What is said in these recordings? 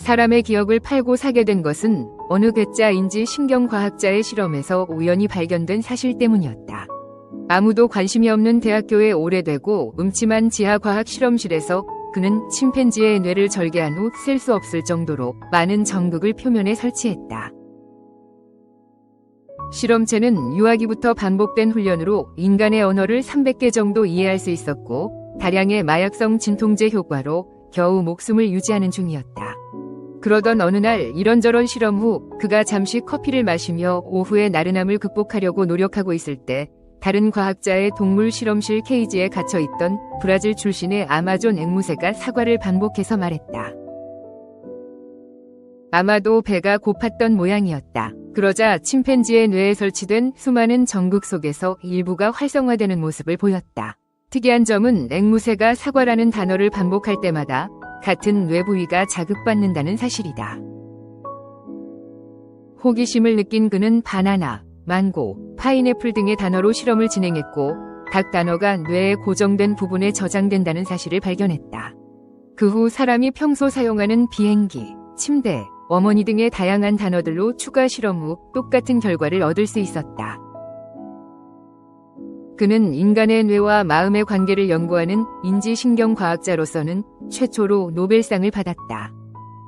사람의 기억을 팔고 사게 된 것은 어느 괴짜 인지 신경과학자의 실험에서 우연히 발견된 사실 때문이었다. 아무도 관심이 없는 대학교에 오래되고 음침한 지하과학 실험실에서 그는 침팬지의 뇌를 절개한 후 셀 수 없을 정도로 많은 전극을 표면에 설치했다. 실험체는 유아기부터 반복된 훈련으로 인간의 언어를 300개 정도 이해할 수 있었고 다량의 마약성 진통제 효과로 겨우 목숨을 유지하는 중이었다. 그러던 어느 날 이런저런 실험 후 그가 잠시 커피를 마시며 오후의 나른함을 극복하려고 노력하고 있을 때 다른 과학자의 동물 실험실 케이지에 갇혀있던 브라질 출신의 아마존 앵무새가 사과를 반복해서 말했다. 아마도 배가 고팠던 모양이었다. 그러자 침팬지의 뇌에 설치된 수많은 전극 속에서 일부가 활성화되는 모습을 보였다. 특이한 점은 앵무새가 사과라는 단어를 반복할 때마다 같은 뇌 부위가 자극받는다는 사실이다. 호기심을 느낀 그는 바나나, 망고, 파인애플 등의 단어로 실험을 진행했고 각 단어가 뇌의 고정된 부분에 저장된다는 사실을 발견했다. 그 후 사람이 평소 사용하는 비행기, 침대, 어머니 등의 다양한 단어들로 추가 실험 후 똑같은 결과를 얻을 수 있었다. 그는 인간의 뇌와 마음의 관계를 연구하는 인지신경과학자로서는 최초로 노벨상을 받았다.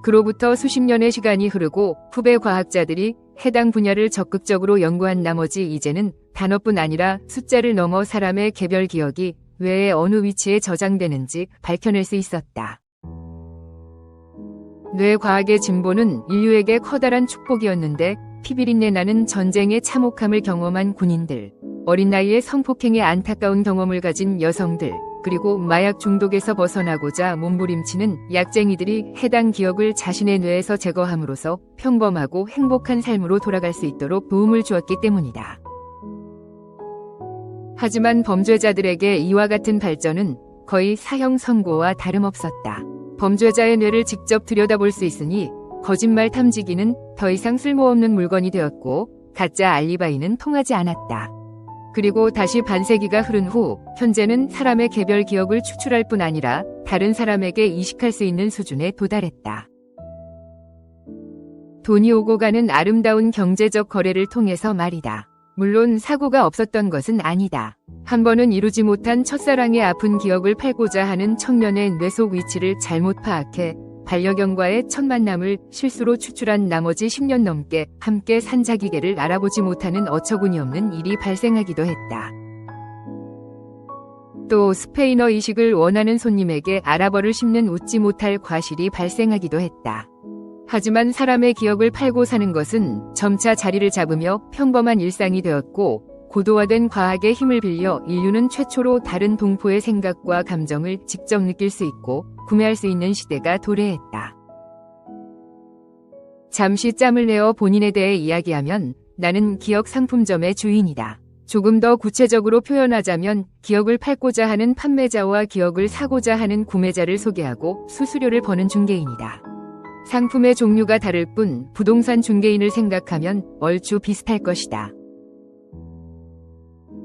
그로부터 수십 년의 시간이 흐르고 후배 과학자들이 해당 분야를 적극적으로 연구한 나머지 이제는 단어뿐 아니라 숫자를 넘어 사람의 개별 기억이 뇌의 어느 위치에 저장되는지 밝혀낼 수 있었다. 뇌과학의 진보는 인류에게 커다란 축복이었는데 피비린내 나는 전쟁의 참혹함을 경험한 군인들, 어린 나이에 성폭행의 안타까운 경험을 가진 여성들, 그리고 마약 중독에서 벗어나고자 몸부림치는 약쟁이들이 해당 기억을 자신의 뇌에서 제거함으로써 평범하고 행복한 삶으로 돌아갈 수 있도록 도움을 주었기 때문이다. 하지만 범죄자들에게 이와 같은 발전은 거의 사형 선고와 다름없었다. 범죄자의 뇌를 직접 들여다볼 수 있으니 거짓말 탐지기는 더 이상 쓸모없는 물건이 되었고 가짜 알리바이는 통하지 않았다. 그리고 다시 반세기가 흐른 후 현재는 사람의 개별 기억을 추출할 뿐 아니라 다른 사람에게 이식할 수 있는 수준에 도달했다. 돈이 오고 가는 아름다운 경제적 거래를 통해서 말이다. 물론 사고가 없었던 것은 아니다. 한 번은 이루지 못한 첫사랑의 아픈 기억을 팔고자 하는 청년의 뇌 속 위치를 잘못 파악해 반려견과의 첫 만남을 실수로 추출한 나머지 10년 넘게 함께 산 자기계를 알아보지 못하는 어처구니없는 일이 발생하기도 했다. 또 스페인어 이식을 원하는 손님에게 아랍어를 씹는 웃지 못할 과실이 발생하기도 했다. 하지만 사람의 기억을 팔고 사는 것은 점차 자리를 잡으며 평범한 일상이 되었고 고도화된 과학의 힘을 빌려 인류는 최초로 다른 동포의 생각과 감정을 직접 느낄 수 있고 구매할 수 있는 시대가 도래했다. 잠시 짬을 내어 본인에 대해 이야기하면 나는 기억 상품점의 주인이다. 조금 더 구체적으로 표현하자면 기억을 팔고자 하는 판매자와 기억을 사고자 하는 구매자를 소개하고 수수료를 버는 중개인이다. 상품의 종류가 다를 뿐 부동산 중개인을 생각하면 얼추 비슷할 것이다.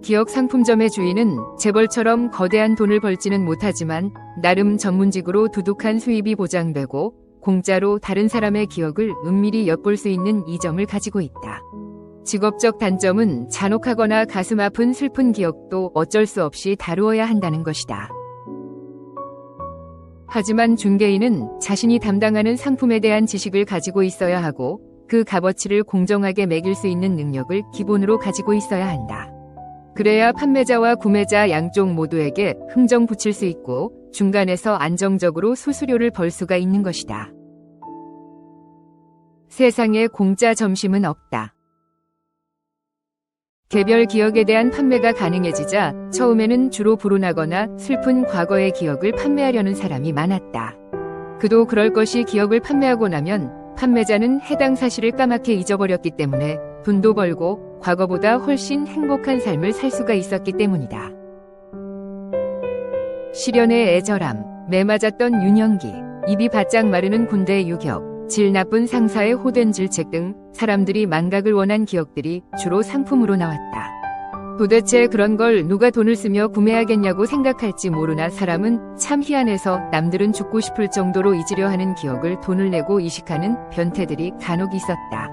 기억 상품점의 주인은 재벌처럼 거대한 돈을 벌지는 못하지만 나름 전문직으로 두둑한 수입이 보장되고 공짜로 다른 사람의 기억을 은밀히 엿볼 수 있는 이 점을 가지고 있다. 직업적 단점은 잔혹하거나 가슴 아픈 슬픈 기억도 어쩔 수 없이 다루어야 한다는 것이다. 하지만 중개인은 자신이 담당하는 상품에 대한 지식을 가지고 있어야 하고 그 값어치를 공정하게 매길 수 있는 능력을 기본으로 가지고 있어야 한다. 그래야 판매자와 구매자 양쪽 모두에게 흥정 붙일 수 있고 중간에서 안정적으로 수수료를 벌 수가 있는 것이다. 세상에 공짜 점심은 없다. 개별 기억에 대한 판매가 가능해지자 처음에는 주로 불운하거나 슬픈 과거의 기억을 판매하려는 사람이 많았다. 그도 그럴 것이 기억을 판매하고 나면 판매자는 해당 사실을 까맣게 잊어버렸기 때문에 돈도 벌고 과거보다 훨씬 행복한 삶을 살 수가 있었기 때문이다. 시련의 애절함, 매맞았던 유년기, 입이 바짝 마르는 군대의 유격, 질 나쁜 상사의 호된 질책 등 사람들이 망각을 원한 기억들이 주로 상품으로 나왔다. 도대체 그런 걸 누가 돈을 쓰며 구매하겠냐고 생각할지 모르나 사람은 참 희한해서 남들은 죽고 싶을 정도로 잊으려 하는 기억을 돈을 내고 이식하는 변태들이 간혹 있었다.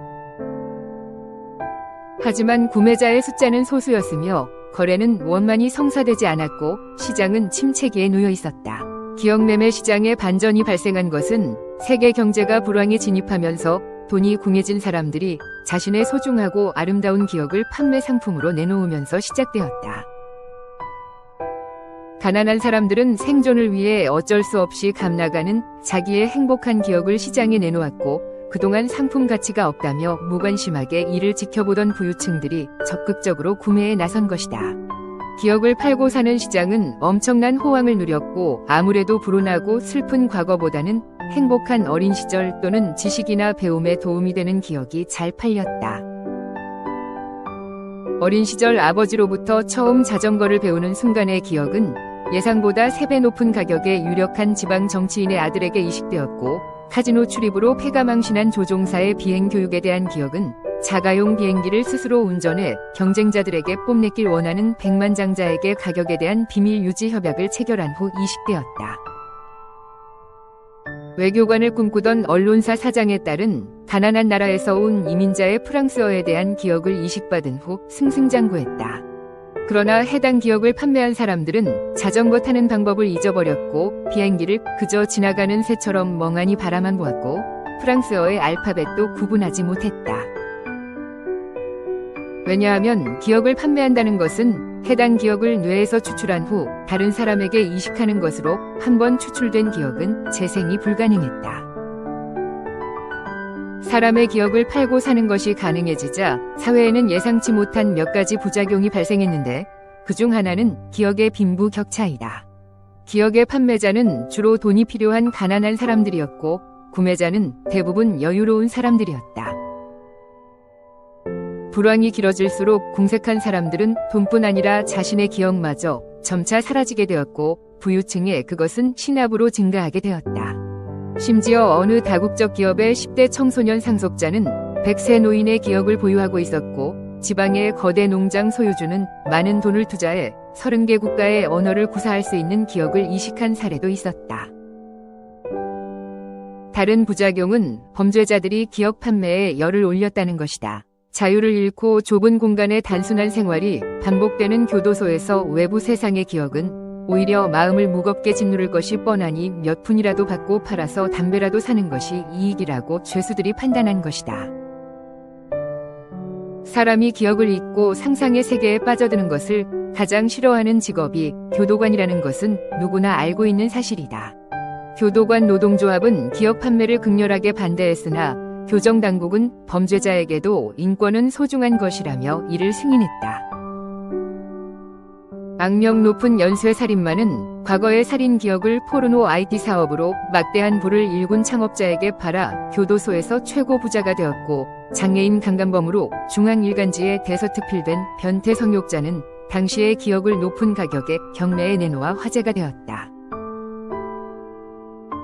하지만 구매자의 숫자는 소수였으며 거래는 원만히 성사되지 않았고 시장은 침체기에 놓여 있었다. 기억 매매 시장에 반전이 발생한 것은 세계 경제가 불황에 진입하면서 돈이 궁해진 사람들이 자신의 소중하고 아름다운 기억을 판매 상품으로 내놓으면서 시작되었다. 가난한 사람들은 생존을 위해 어쩔 수 없이 값나가는 자기의 행복한 기억을 시장에 내놓았고 그동안 상품 가치가 없다며 무관심하게 이를 지켜보던 부유층들이 적극적으로 구매에 나선 것이다. 기억을 팔고 사는 시장은 엄청난 호황을 누렸고 아무래도 불온하고 슬픈 과거보다는 행복한 어린 시절 또는 지식이나 배움에 도움이 되는 기억이 잘 팔렸다. 어린 시절 아버지로부터 처음 자전거를 배우는 순간의 기억은 예상보다 3배 높은 가격에 유력한 지방 정치인의 아들에게 이식되었고 카지노 출입으로 폐가망신한 조종사의 비행 교육에 대한 기억은 자가용 비행기를 스스로 운전해 경쟁자들에게 뽐내길 원하는 백만장자에게 가격에 대한 비밀 유지 협약을 체결한 후 이식되었다. 외교관을 꿈꾸던 언론사 사장에 따른 가난한 나라에서 온 이민자의 프랑스어에 대한 기억을 이식받은 후 승승장구했다. 그러나 해당 기억을 판매한 사람들은 자전거 타는 방법을 잊어버렸고 비행기를 그저 지나가는 새처럼 멍하니 바라만 보았고 프랑스어의 알파벳도 구분하지 못했다. 왜냐하면 기억을 판매한다는 것은 해당 기억을 뇌에서 추출한 후 다른 사람에게 이식하는 것으로 한번 추출된 기억은 재생이 불가능했다. 사람의 기억을 팔고 사는 것이 가능해지자 사회에는 예상치 못한 몇 가지 부작용이 발생했는데 그중 하나는 기억의 빈부격차이다. 기억의 판매자는 주로 돈이 필요한 가난한 사람들이었고 구매자는 대부분 여유로운 사람들이었다. 불황이 길어질수록 궁색한 사람들은 돈뿐 아니라 자신의 기억마저 점차 사라지게 되었고 부유층에 그것은 신압으로 증가하게 되었다. 심지어 어느 다국적 기업의 10대 청소년 상속자는 100세 노인의 기억을 보유하고 있었고 지방의 거대 농장 소유주는 많은 돈을 투자해 30개 국가의 언어를 구사할 수 있는 기억을 이식한 사례도 있었다. 다른 부작용은 범죄자들이 기억 판매에 열을 올렸다는 것이다. 자유를 잃고 좁은 공간의 단순한 생활이 반복되는 교도소에서 외부 세상의 기억은 오히려 마음을 무겁게 짓누를 것이 뻔하니 몇 푼이라도 받고 팔아서 담배라도 사는 것이 이익이라고 죄수들이 판단한 것이다. 사람이 기억을 잊고 상상의 세계에 빠져드는 것을 가장 싫어하는 직업이 교도관이라는 것은 누구나 알고 있는 사실이다. 교도관 노동조합은 기억 판매를 극렬하게 반대했으나 교정당국은 범죄자에게도 인권은 소중한 것이라며 이를 승인했다. 악명 높은 연쇄살인마는 과거의 살인 기억을 포르노 IT 사업으로 막대한 부를 일군 창업자에게 팔아 교도소에서 최고 부자가 되었고 장애인 강간범으로 중앙일간지에 대서특필된 변태 성욕자는 당시의 기억을 높은 가격에 경매에 내놓아 화제가 되었다.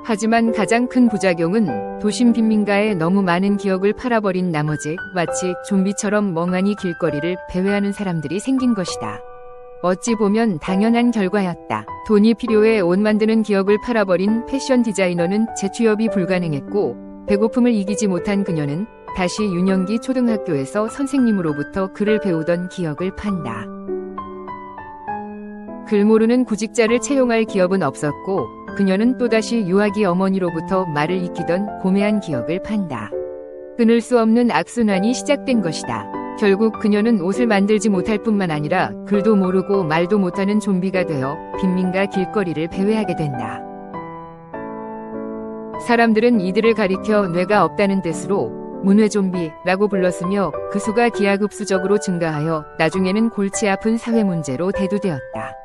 하지만 가장 큰 부작용은 도심 빈민가에 너무 많은 기억을 팔아버린 나머지 마치 좀비처럼 멍하니 길거리를 배회하는 사람들이 생긴 것이다. 어찌 보면 당연한 결과였다. 돈이 필요해 옷 만드는 기억을 팔아버린 패션 디자이너는 재취업이 불가능했고 배고픔을 이기지 못한 그녀는 다시 유년기 초등학교에서 선생님으로부터 글을 배우던 기억을 판다. 글 모르는 구직자를 채용할 기업은 없었고 그녀는 또다시 유아기 어머니로부터 말을 익히던 고매한 기억을 판다. 끊을 수 없는 악순환이 시작된 것이다. 결국 그녀는 옷을 만들지 못할 뿐만 아니라 글도 모르고 말도 못하는 좀비가 되어 빈민가 길거리를 배회하게 된다. 사람들은 이들을 가리켜 뇌가 없다는 뜻으로 문외좀비라고 불렀으며 그 수가 기하급수적으로 증가하여 나중에는 골치 아픈 사회 문제로 대두되었다.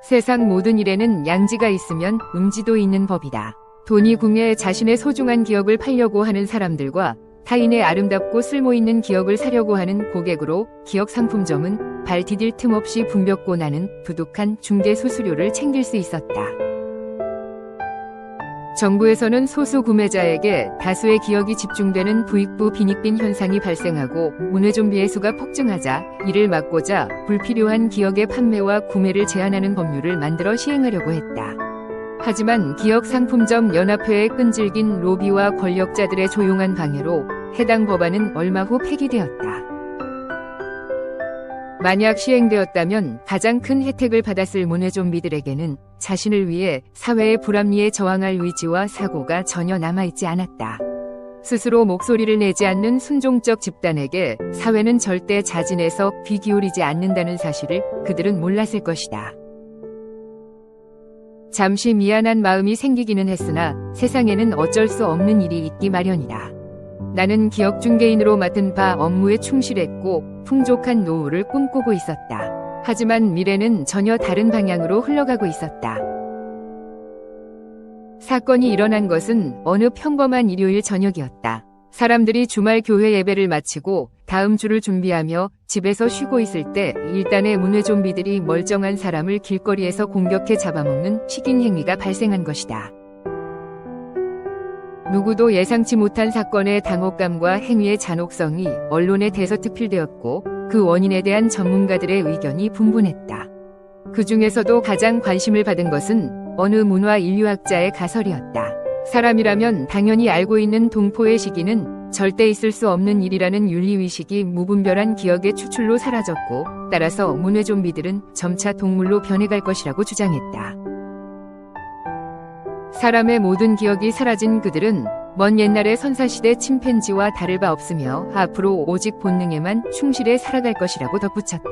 세상 모든 일에는 양지가 있으면 음지도 있는 법이다. 돈이 궁해 자신의 소중한 기억을 팔려고 하는 사람들과 타인의 아름답고 쓸모있는 기억을 사려고 하는 고객으로 기억상품점은 발 디딜 틈 없이 붐볐고 나는 두둑한 중개 수수료를 챙길 수 있었다. 정부에서는 소수 구매자에게 다수의 기억이 집중되는 부익부 빈익빈 현상이 발생하고 문외 좀비의 수가 폭증하자 이를 막고자 불필요한 기억의 판매와 구매를 제한하는 법률을 만들어 시행하려고 했다. 하지만 기억상품점 연합회의 끈질긴 로비와 권력자들의 조용한 방해로 해당 법안은 얼마 후 폐기되었다. 만약 시행되었다면 가장 큰 혜택을 받았을 문외 좀비들에게는 자신을 위해 사회의 불합리에 저항할 의지와 사고가 전혀 남아있지 않았다. 스스로 목소리를 내지 않는 순종적 집단에게 사회는 절대 자진해서 귀 기울이지 않는다는 사실을 그들은 몰랐을 것이다. 잠시 미안한 마음이 생기기는 했으나 세상에는 어쩔 수 없는 일이 있기 마련이다. 나는 기억 중개인으로 맡은 바 업무에 충실했고 풍족한 노후를 꿈꾸고 있었다. 하지만 미래는 전혀 다른 방향으로 흘러가고 있었다. 사건이 일어난 것은 어느 평범한 일요일 저녁이었다. 사람들이 주말 교회 예배를 마치고 다음 주를 준비하며 집에서 쉬고 있을 때 일단의 문외 좀비들이 멀쩡한 사람을 길거리에서 공격해 잡아먹는 식인 행위가 발생한 것이다. 누구도 예상치 못한 사건의 당혹감과 행위의 잔혹성이 언론에 대서특필되었고 그 원인에 대한 전문가들의 의견이 분분했다. 그 중에서도 가장 관심을 받은 것은 어느 문화인류학자의 가설이었다. 사람이라면 당연히 알고 있는 동포의 시기는 절대 있을 수 없는 일이라는 윤리의식이 무분별한 기억의 추출로 사라졌고 따라서 문외 좀비들은 점차 동물로 변해갈 것이라고 주장했다. 사람의 모든 기억이 사라진 그들은 먼 옛날의 선사시대 침팬지와 다를 바 없으며 앞으로 오직 본능에만 충실해 살아갈 것이라고 덧붙였다.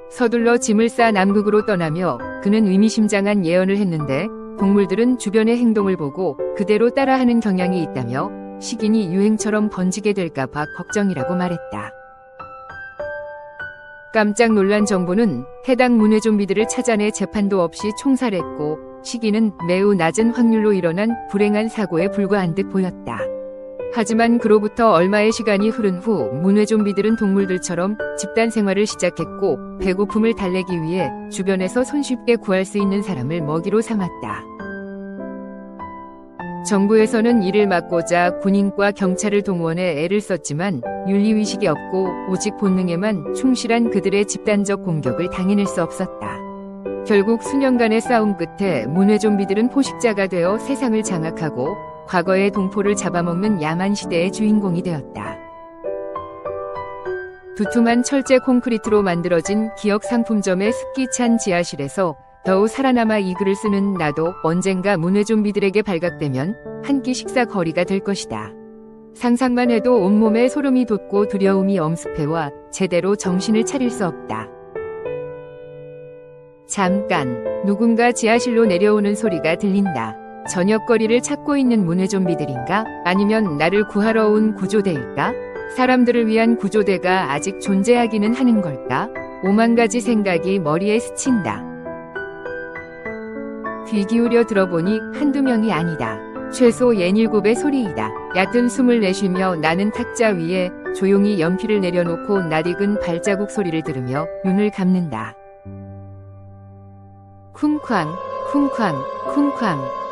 서둘러 짐을 싸 남극으로 떠나며 그는 의미심장한 예언을 했는데 동물들은 주변의 행동을 보고 그대로 따라하는 경향이 있다며 식인이 유행처럼 번지게 될까 봐 걱정이라고 말했다. 깜짝 놀란 정부는 해당 문외 좀비들을 찾아내 재판도 없이 총살했고 시기는 매우 낮은 확률로 일어난 불행한 사고에 불과한 듯 보였다. 하지만 그로부터 얼마의 시간이 흐른 후 문외 좀비들은 동물들처럼 집단 생활을 시작했고 배고픔을 달래기 위해 주변에서 손쉽게 구할 수 있는 사람을 먹이로 삼았다. 정부에서는 이를 막고자 군인과 경찰을 동원해 애를 썼지만 윤리의식이 없고 오직 본능에만 충실한 그들의 집단적 공격을 당해낼 수 없었다. 결국 수년간의 싸움 끝에 문외 좀비들은 포식자가 되어 세상을 장악하고 과거의 동포를 잡아먹는 야만 시대의 주인공이 되었다. 두툼한 철제 콘크리트로 만들어진 기억 상품점의 습기 찬 지하실에서 겨우 살아남아 이 글을 쓰는 나도 언젠가 문외 좀비들에게 발각되면 한 끼 식사 거리가 될 것이다. 상상만 해도 온몸에 소름이 돋고 두려움이 엄습해와 제대로 정신을 차릴 수 없다. 잠깐, 누군가 지하실로 내려오는 소리가 들린다. 저녁거리를 찾고 있는 문외 좀비들인가? 아니면 나를 구하러 온 구조대일까? 사람들을 위한 구조대가 아직 존재하기는 하는 걸까? 오만 가지 생각이 머리에 스친다. 귀 기울여 들어보니 한두 명이 아니다. 최소 6-7의 소리이다. 얕은 숨을 내쉬며 나는 탁자 위에 조용히 연필을 내려놓고 낯익은 발자국 소리를 들으며 눈을 감는다. 쿵쾅, 쿵쾅, 쿵쾅.